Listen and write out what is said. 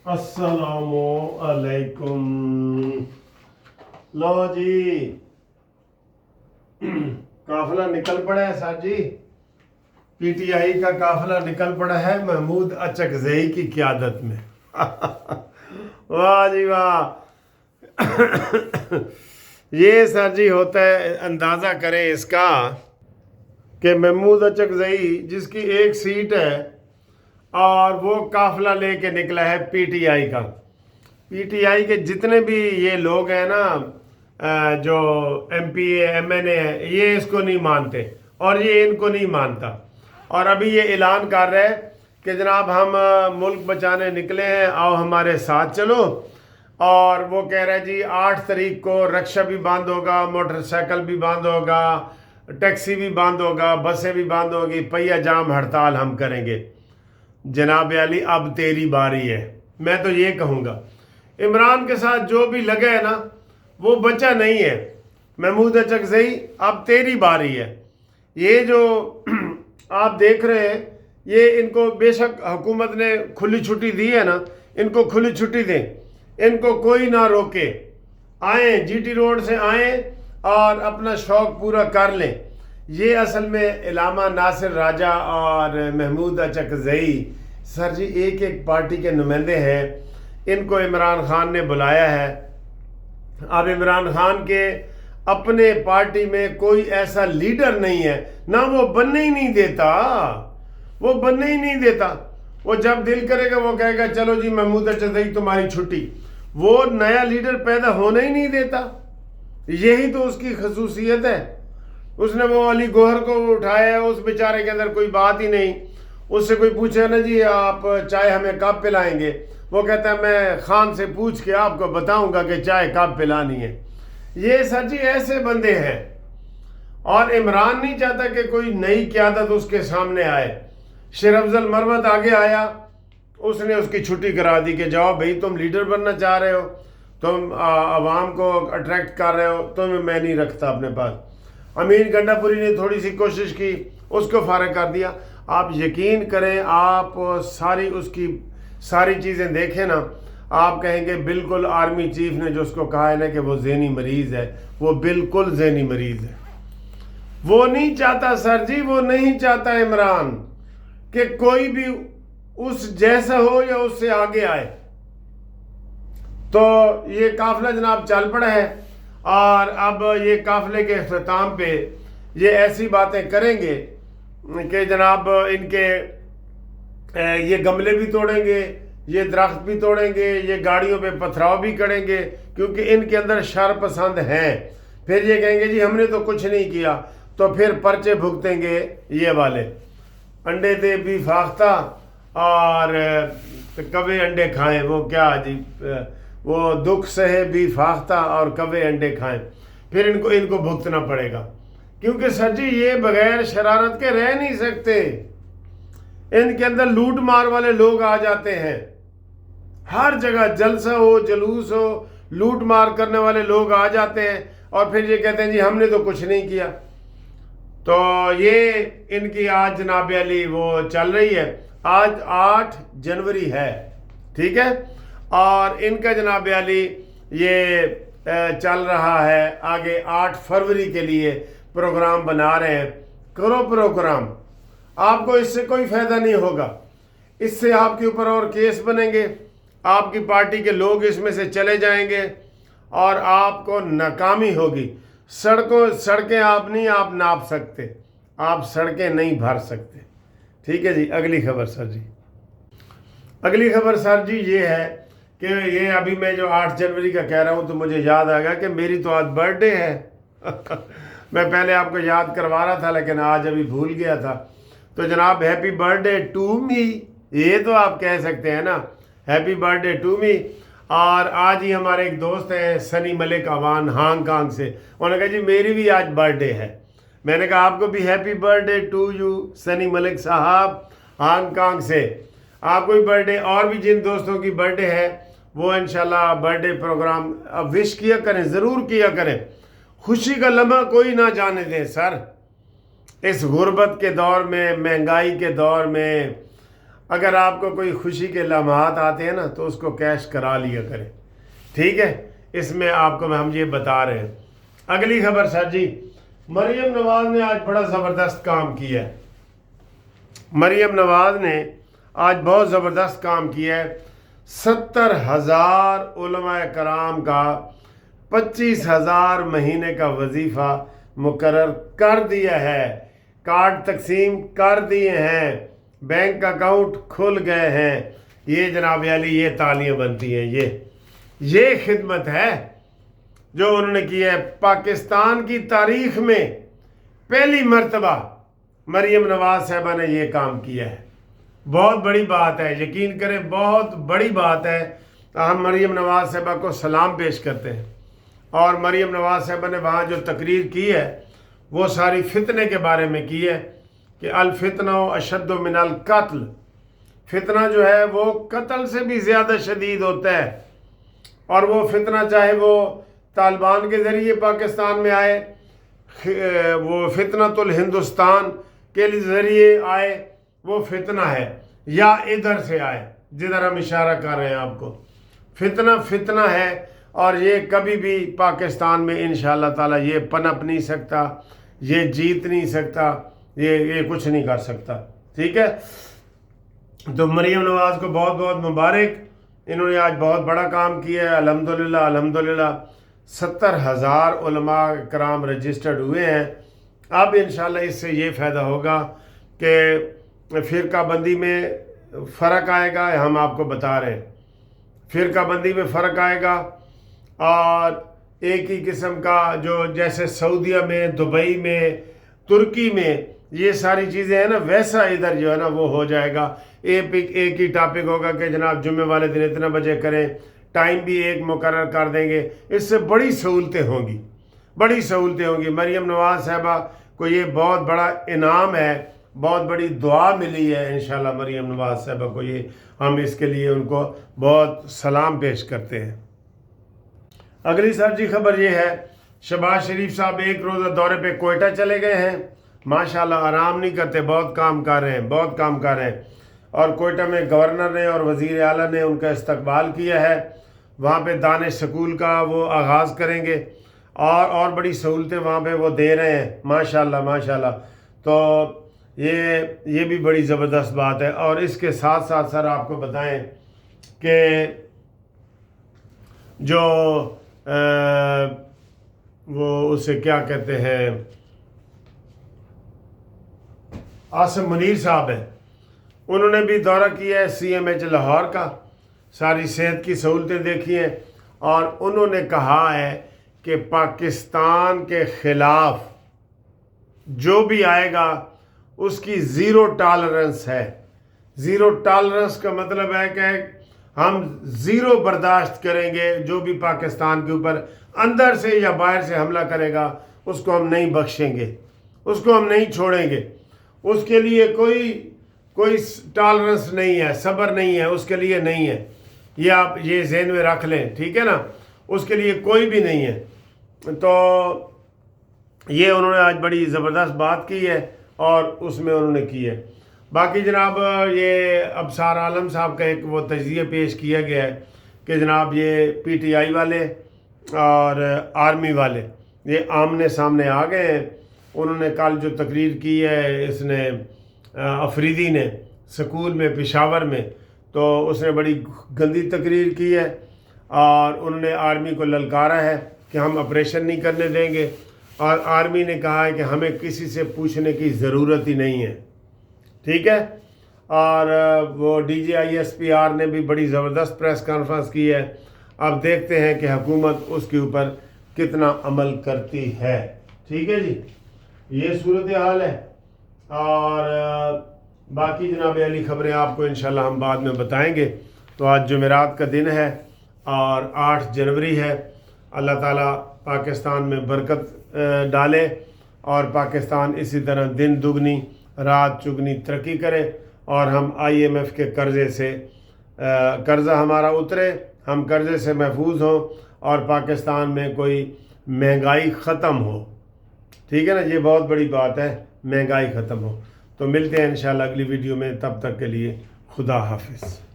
अस्सलामु अलैकुम। लो जी, काफिला निकल पड़ा है सर जी। पीटीआई का काफिला निकल पड़ा है महमूद अचकज़ई की क़यादत में। वाह जी वाह। ये सर जी होता है, अंदाज़ा करें इसका कि महमूद अचकज़ई जिसकी एक सीट है और वो काफिला लेके निकला है पीटीआई का। पीटीआई के जितने भी ये लोग हैं ना, जो एमपी एमएनए है, ये इसको नहीं मानते और ये इनको नहीं मानता। और अभी ये ऐलान कर रहे हैं कि जनाब हम मुल्क बचाने निकले हैं, आओ हमारे साथ चलो। और वो कह रहे हैं जी 8 तारीख को रक्षा भी बंद होगा, मोटरसाइकिल भी बंद होगा, टैक्सी भी बंद होगा, बसें भी बंद होगी, पहिया जाम हड़ताल हम करेंगे। जनाब अली अब तेरी बारी है। मैं तो ये कहूँगा इमरान के साथ जो भी लगे है ना वो बचा नहीं है। महमूद अचकज़ई अब तेरी बारी है। ये जो आप देख रहे हैं, ये इनको बेशक हुकूमत ने खुली छुट्टी दी है ना, इनको खुली छुट्टी दें, इनको कोई ना रोके। आए जीटी रोड से आए और अपना शौक़ पूरा कर लें। ये असल में इलामा नासिर राजा और महमूद अचकज़ई सर जी एक एक पार्टी के नुमाइंदे हैं। इनको इमरान खान ने बुलाया है। अब इमरान खान के अपने पार्टी में कोई ऐसा लीडर नहीं है ना, वो बनने ही नहीं देता। वो बनने ही नहीं देता। वो जब दिल करेगा वो कहेगा चलो जी महमूद अचकज़ई तुम्हारी छुट्टी। वो नया लीडर पैदा होने ही नहीं देता। यही तो उसकी खसूसियत है। उसने वो अली गौहर को उठाया है, उस बेचारे के अंदर कोई बात ही नहीं। उससे कोई पूछे ना जी आप चाय हमें कब पिलाएंगे, वो कहता है मैं खान से पूछ के आपको बताऊंगा कि चाय कब पिलानी है। ये सर जी ऐसे बंदे हैं। और इमरान नहीं चाहता कि कोई नई क़यादत उसके सामने आए। शेर अफजल मरवत आगे आया, उसने उसकी छुट्टी करा दी कि जाओ भाई तुम लीडर बनना चाह रहे हो, तुम आवाम को अट्रैक्ट कर रहे हो, तुम्हें मैं नहीं रखता अपने पास। अमीर गंडापुरी ने थोड़ी सी कोशिश की, उसको फारग कर दिया। आप यकीन करें, आप उसकी सारी चीज़ें देखें ना, आप कहेंगे बिल्कुल आर्मी चीफ ने जो उसको कहा है ना कि वो ज़हनी मरीज़ है, वो बिल्कुल ज़हनी मरीज़ है। वो नहीं चाहता सर जी, वो नहीं चाहता इमरान कि कोई भी उस जैसा हो या उससे आगे आए। तो ये काफिला जनाब चल पड़ा है और अब ये काफिले के अख्ताम पे ये ऐसी बातें करेंगे कि जनाब इनके ये गमले भी तोड़ेंगे, ये दरख्त भी तोड़ेंगे, ये गाड़ियों पे पथराव भी करेंगे, क्योंकि इनके अंदर शर पसंद हैं। फिर ये कहेंगे जी हमने तो कुछ नहीं किया, तो फिर पर्चे भुगतेंगे ये वाले। अंडे दे भी फाख्ता और कवे अंडे खाएं, वो क्या जी, वो दुख सहे भी फाख्ता और कवे अंडे खाएं। फिर इनको भुगतना पड़ेगा, क्योंकि सर जी ये बगैर शरारत के रह नहीं सकते। इनके अंदर लूट मार वाले लोग आ जाते हैं। हर जगह जलसा हो, जुलूस हो, लूट मार करने वाले लोग आ जाते हैं और फिर ये कहते हैं जी हमने तो कुछ नहीं किया। तो ये इनकी आज जनाब अली वो चल रही है। आज 8 जनवरी है, ठीक है, और इनका जनाब अली ये चल रहा है आगे 8 फरवरी के लिए प्रोग्राम बना रहे हैं। करो प्रोग्राम, आपको इससे कोई फ़ायदा नहीं होगा। इससे आपके ऊपर और केस बनेंगे, आपकी पार्टी के लोग इसमें से चले जाएंगे और आपको नाकामी होगी। सड़कें आप नाप सकते, आप सड़कें नहीं भर सकते। ठीक है जी। अगली खबर सर जी। अगली खबर सर जी ये है कि ये अभी मैं जो 8 जनवरी का कह रहा हूँ तो मुझे याद आ गया कि मेरी तो आज बर्थडे है। मैं पहले आपको याद करवा रहा था लेकिन आज अभी भूल गया था। तो जनाब हैप्पी बर्थडे टू मी, ये तो आप कह सकते हैं ना, हैप्पी बर्थडे टू मी। और आज ही हमारे एक दोस्त हैं सनी मलिक अवान हांगकांग से, उन्होंने कहा जी मेरी भी आज बर्थडे है। मैंने कहा आपको भी happy birthday to you Sunny Malik साहब हांगकांग से। आपको भी बर्थडे, और भी जिन दोस्तों की बर्थडे है वो इंशाल्लाह बर्थडे प्रोग्राम अब विश किया करें, ज़रूर किया करें। खुशी का लम्हा कोई ना जाने दें सर। इस गुर्बत के दौर में, महंगाई के दौर में, اگر آپ کو کوئی خوشی کے لمحات آتے ہیں نا تو اس کو کیش کرا لیا کریں، ٹھیک ہے؟ اس میں آپ کو ہم یہ بتا رہے ہیں۔ اگلی خبر سر جی، مریم نواز نے آج بڑا زبردست کام کیا ہے۔ مریم نواز نے آج بہت زبردست کام کیا ہے۔ 70,000 علماء کرام کا 25,000 مہینے کا وظیفہ مقرر کر دیا ہے، کارڈ تقسیم کر دیے ہیں، بینک اکاؤنٹ کھل گئے ہیں۔ یہ جناب علی یہ تالیاں بنتی ہیں، یہ خدمت ہے جو انہوں نے کی ہے۔ پاکستان کی تاریخ میں پہلی مرتبہ مریم نواز صاحبہ نے یہ کام کیا ہے، بہت بڑی بات ہے، یقین کریں بہت بڑی بات ہے۔ ہم مریم نواز صاحبہ کو سلام پیش کرتے ہیں، اور مریم نواز صاحبہ نے وہاں جو تقریر کی ہے وہ ساری فتنے کے بارے میں کی ہے کہ الفتنہ اشد من القتل، فتنہ جو ہے وہ قتل سے بھی زیادہ شدید ہوتا ہے، اور وہ فتنہ چاہے وہ طالبان کے ذریعے پاکستان میں آئے، وہ فتنۃ الہندوستان کے ذریعے آئے، وہ فتنہ ہے، یا ادھر سے آئے جدھر ہم اشارہ کر رہے ہیں آپ کو، فتنہ ہے، اور یہ کبھی بھی پاکستان میں انشاءاللہ تعالی یہ پنپ نہیں سکتا، یہ جیت نہیں سکتا، یہ کچھ نہیں کر سکتا، ٹھیک ہے؟ تو مریم نواز کو بہت بہت مبارک، انہوں نے آج بہت بڑا کام کیا ہے، الحمدللہ الحمدللہ۔ 70,000 علماء کرام رجسٹرڈ ہوئے ہیں۔ اب انشاءاللہ اس سے یہ فائدہ ہوگا کہ فرقہ بندی میں فرق آئے گا، ہم آپ کو بتا رہے ہیں فرقہ بندی میں فرق آئے گا، اور ایک ہی قسم کا جو جیسے سعودیہ میں، دبئی میں، ترکی میں یہ ساری چیزیں ہیں نا، ویسا ادھر جو ہے نا وہ ہو جائے گا۔ ایک ہی ٹاپک ہوگا کہ جناب جمعے والے دن اتنا بجے کریں، ٹائم بھی ایک مقرر کر دیں گے، اس سے بڑی سہولتیں ہوں گی، بڑی سہولتیں ہوں گی۔ مریم نواز صاحبہ کو یہ بہت بڑا انعام ہے، بہت بڑی دعا ملی ہے انشاءاللہ مریم نواز صاحبہ کو، یہ ہم اس کے لیے ان کو بہت سلام پیش کرتے ہیں۔ اگلی سر جی خبر یہ ہے، شہباز شریف صاحب ایک روزہ دورے پہ کوئٹہ چلے گئے ہیں، ماشاءاللہ آرام نہیں کرتے، بہت کام کر رہے ہیں، بہت کام کر رہے ہیں، اور کوئٹہ میں گورنر نے اور وزیر اعلیٰ نے ان کا استقبال کیا ہے، وہاں پہ دانش سکول کا وہ آغاز کریں گے، اور بڑی سہولتیں وہاں پہ وہ دے رہے ہیں، ماشاءاللہ ماشاءاللہ۔ تو یہ بھی بڑی زبردست بات ہے۔ اور اس کے ساتھ ساتھ سر آپ کو بتائیں کہ جو وہ اسے کیا کہتے ہیں، عاصم منیر صاحب ہیں، انہوں نے بھی دورہ کیا ہے CMH لاہور کا، ساری صحت کی سہولتیں دیکھی ہیں، اور انہوں نے کہا ہے کہ پاکستان کے خلاف جو بھی آئے گا اس کی زیرو ٹالرنس ہے۔ زیرو ٹالرنس کا مطلب ہے کہ ہم زیرو برداشت کریں گے، جو بھی پاکستان کے اوپر اندر سے یا باہر سے حملہ کرے گا اس کو ہم نہیں بخشیں گے، اس کو ہم نہیں چھوڑیں گے، اس کے لیے کوئی ٹالرنس نہیں ہے، صبر نہیں ہے، اس کے لیے نہیں ہے، یہ آپ یہ ذہن میں رکھ لیں، ٹھیک ہے نا، اس کے لیے کوئی بھی نہیں ہے۔ تو یہ انہوں نے آج بڑی زبردست بات کی ہے، اور اس میں انہوں نے کی ہے۔ باقی جناب یہ ابصار عالم صاحب کا ایک وہ تجزیہ پیش کیا گیا ہے کہ جناب یہ PTI والے اور آرمی والے یہ آمنے سامنے آ گئے ہیں۔ انہوں نے کل جو تقریر کی ہے اس نے افریدی نے سکول میں پشاور میں، تو اس نے بڑی گندی تقریر کی ہے، اور انہوں نے آرمی کو للکارا ہے کہ ہم آپریشن نہیں کرنے دیں گے، اور آرمی نے کہا ہے کہ ہمیں کسی سے پوچھنے کی ضرورت ہی نہیں ہے، ٹھیک ہے۔ اور وہ DGISPR نے بھی بڑی زبردست پریس کانفرنس کی ہے، اب دیکھتے ہیں کہ حکومت اس کے اوپر کتنا عمل کرتی ہے، ٹھیک ہے جی، یہ صورتحال ہے۔ اور باقی جناب علی خبریں آپ کو انشاءاللہ ہم بعد میں بتائیں گے۔ تو آج جمعرات کا دن ہے اور 8 جنوری ہے، اللہ تعالیٰ پاکستان میں برکت ڈالے، اور پاکستان اسی طرح دن دگنی رات چگنی ترقی کرے، اور ہم IMF کے قرضے سے قرضہ ہمارا اترے، ہم قرضے سے محفوظ ہوں، اور پاکستان میں کوئی مہنگائی ختم ہو، ٹھیک ہے نا، یہ بہت بڑی بات ہے، مہنگائی ختم ہو۔ تو ملتے ہیں انشاءاللہ اگلی ویڈیو میں، تب تک کے لیے خدا حافظ.